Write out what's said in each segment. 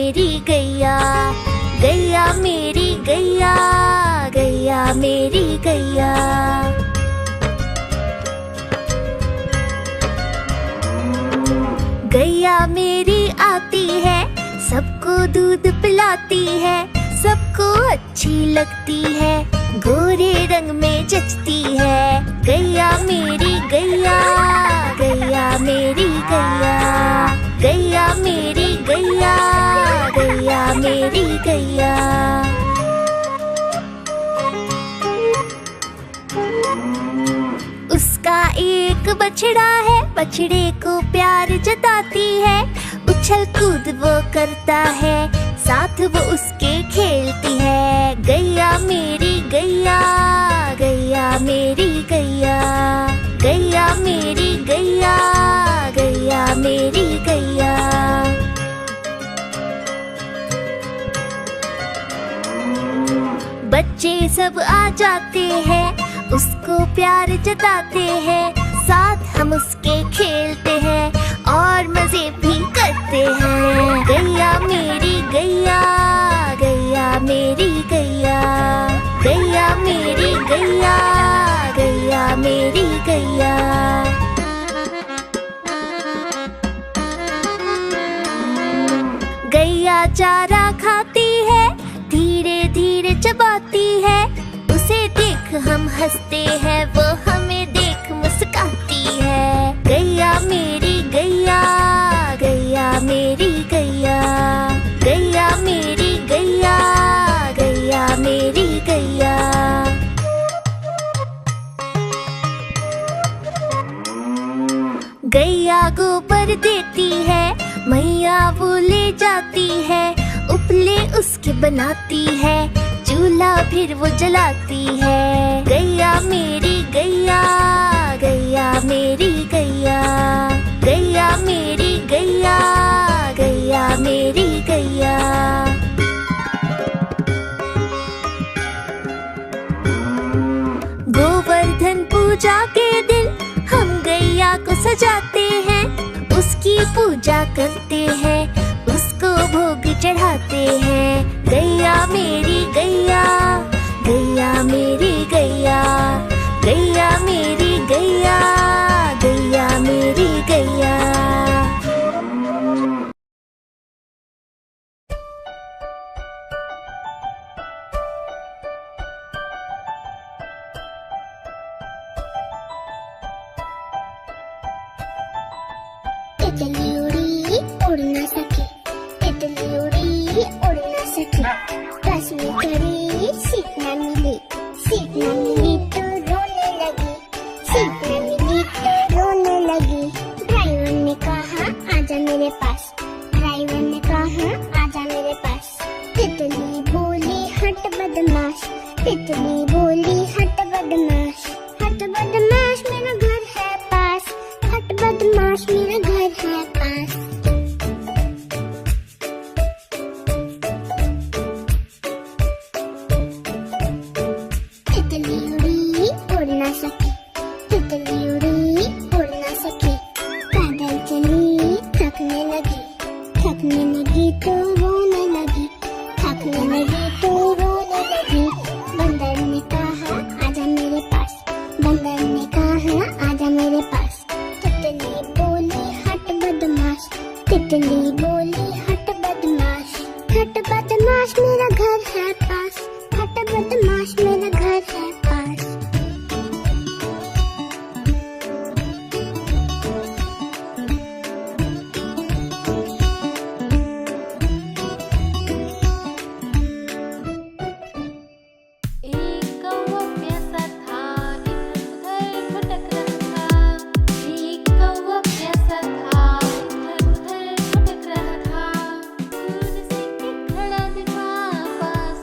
मेरी गैया, गैया मेरी गैया, गैया मेरी गैया। गैया मेरी आती है, सबको दूध पिलाती है, सबको अच्छी लगती है, गोरे रंग में जचती है। गैया मेरी गैया, गैया मेरी गैया, गैया मेरी गैया, गैया मेरी गैया। उसका एक बछड़ा है, बछड़े को प्यार जताती है, उछल कूद वो करता है, साथ वो उसके खेलती है। गैया मेरी गैया, गैया मेरी गैया, गैया मेरी गैया, गैया मेरी गैया। बच्चे सब आ जाते हैं, उसको प्यार जताते हैं, साथ हम उसके खेलते हैं और मजे भी करते हैं। गैया मेरी गैया, गैया मेरी गैया, गैया मेरी गैया, गैया मेरी गैया। गैया चारा खाती है, धीरे धीरे चबाती है, उसे देख हम हंसते हैं, वो हमें देख मुस्काती है। गैया मेरी गैया, गैया मेरी गैया, गैया मेरी गैया, गैया मेरी गैया। गैया गोबर देती है, मैया वो ले जाती है, उपले उसके बनाती है, चूल्हा फिर वो जलाती है। गैया मेरी गैया, गैया मेरी गैया, गैया मेरी गैया, गैया मेरी गैया। गोवर्धन पूजा के दिन हम गैया को सजाते हैं, उसकी पूजा करते हैं, उसको भोग चढ़ाते हैं। गैया मेरी गैया, गैया मेरी गैया, गैया मेरी गैया, गैया मेरी गैया। तितली उड़ी उड़ ना सके, तितली उड़ी उड़ ना सके, बस में चढ़ी सीट न मिली, सीट न मिली तो रोने लगी, सीट न मिली तो रोने लगी। ड्राइवर ने कहा आजा मेरे पास, ड्राइवर ने कहा आजा मेरे पास। तितली बोली हट बदमाश, तितली बोली हट बदमाश, हट बदमाश मेरा घर है पास, हट बदमाश मेरा घर है पास। तितली उड़ी उड़ ना सकी, तितली उड़ी उड़ ना सकी, पैदल चली थकने लगी, थकने लगी तो रोने लगी, थकने लगी तो रोने लगी। बंदर ने कहा आजा मेरे पास, बंदर ने कहा आजा मेरे पास। तितली बोली हट बदमाश, तितली बोली हट बदमाश, हट बदमाश मेरा घर है पास, हट बदमाश मेरा घर है पास। एक कौवा प्यासा था, इधर उधर भटक रहा था। एक कौवा प्यासा था, इधर उधर भटक रहा था। दूर से एक खड़ा दिखा, पास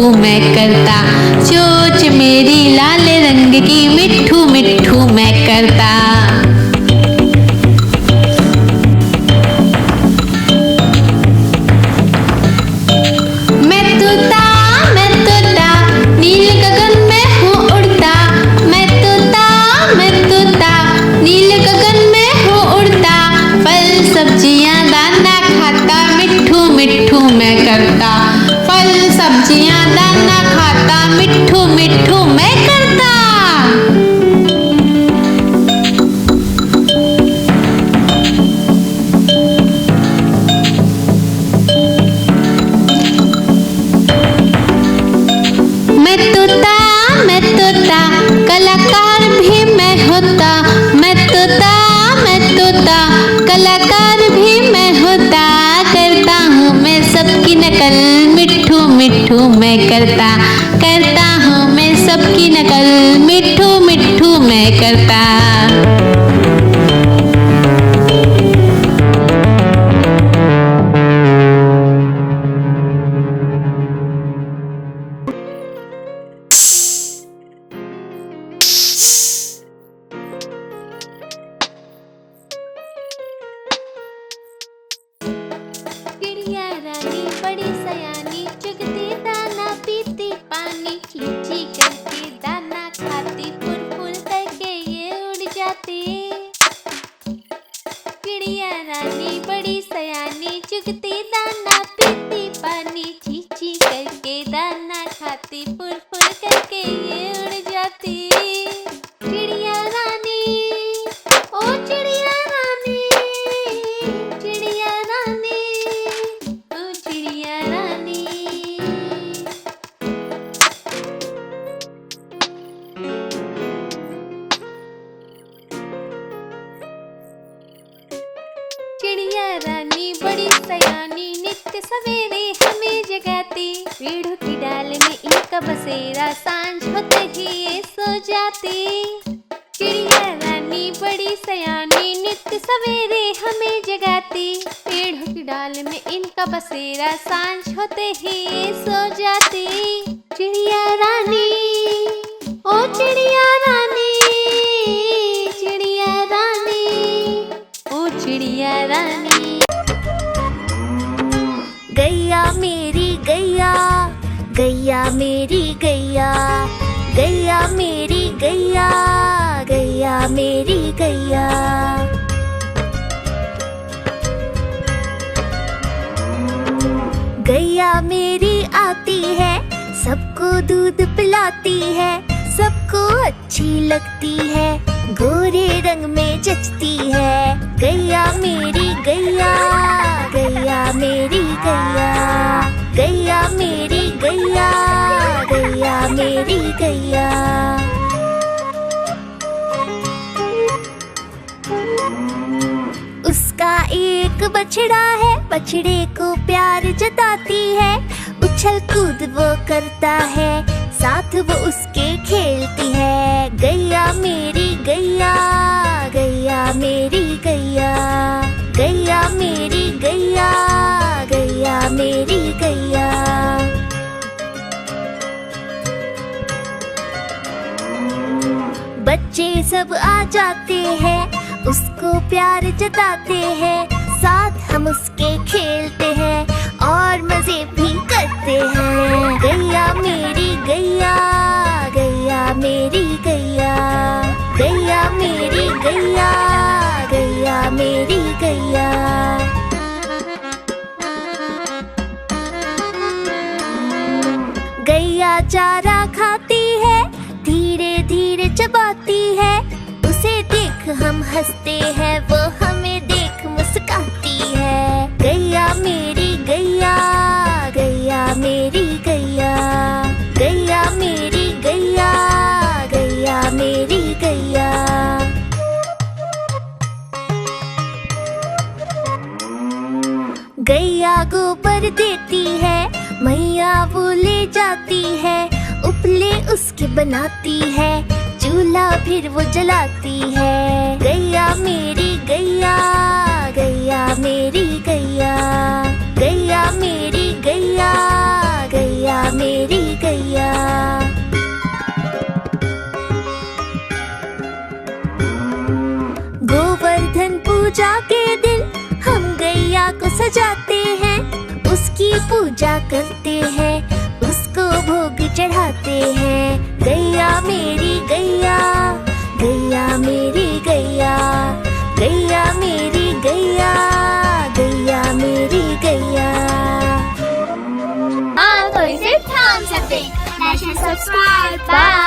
मिट्ठू मैं करता, चोंच मेरी लाल रंग की, मिट्ठू मिट्ठू मैं करता। फल सब्जियां दाना खाता, मिट्ठू मिट्ठू मैं करता। मैं तोता कलाकार भी मैं होता, मैं तोता कलाकार भी मैं होता। करता हूँ मैं सबकी नकल, मिट्ठू मिट्ठू मैं करता हूँ मैं सबकी नकल, मिट्ठू मिट्ठू मैं करता। चिड़िया रानी बड़ी सयानी, चुगती दाना पीती पानी, चींची करके दाना खाती, फुर फुर करके ये उड़ जाती। चिड़िया रानी बड़ी सयानी, चुगती दाना पीती पानी, चींची करके दाना खाती, फुर फुर करके ये उड़ जाती। चिड़िया रानी, ओ चिड़िया रानी, चिड़िया रानी, ओ चिड़िया रानी। चिड़िया रानी बड़ी सयानी, नित्य सवेरे हमें जगाती, पेड़ों की डाल में इनका बसेरा, सांझ होते ही ये सो जाती। चिड़िया रानी बड़ी सयानी, नित्य सवेरे हमें जगाती, पेड़ों की डाल में इनका बसेरा, सांझ होते ही ये सो जाती। चिड़िया रानी, ओ चिड़िया रानी, चिड़िया रानी, ओ चिड़िया रानी। गैया मेरी गैया, गैया मेरी गैया, गैया मेरी गैया, गैया मेरी गैया। गैया मेरी आती है, सबको दूध पिलाती है, सबको अच्छी लगती है, गोरे रंग में जचती है। गैया मेरी गैया, गैया मेरी गैया, गैया मेरी गैया, गैया मेरी गैया। उसका एक बछड़ा है, बछड़े को प्यार जताती है, उछल कूद वो करता है, साथ वो उसके खेलती है। गैया मेरी गैया, गैया मेरी गैया, गैया मेरी गैया, गैया मेरी गैया। बच्चे सब आ जाते हैं, उसको प्यार जताते हैं, साथ हम उसके खेलते हैं और मजे भी करते हैं। गैया मेरी गैया, गैया मेरी गैया, गैया मेरी गैया, गैया मेरी गैया। गैया चारा खाती है, धीरे धीरे चबाती है, उसे देख हम हंसते हैं, वो हमें देख मुस्काती है। गैया मेरी गैया, गैया मेरी गैया, गैया मेरी गैया, गैया मेरी गैया। गैया गोबर देती है, मैया वो ले जाती है, उपले उसके बनाती है, चूल्हा फिर वो जलाती है। गैया मेरी गैया, गैया मेरी गैया, गैया मेरी गैया, गैया मेरी पूजा के दिन हम गैया को सजाते हैं, उसकी पूजा करते हैं, उसको भोग चढ़ाते हैं। गैया मेरी गैया, गैया मेरी गैया, गैया मेरी गैया, गैया मेरी गैया। हाँ तो इसे थाम सकते। Like and subscribe. बाय।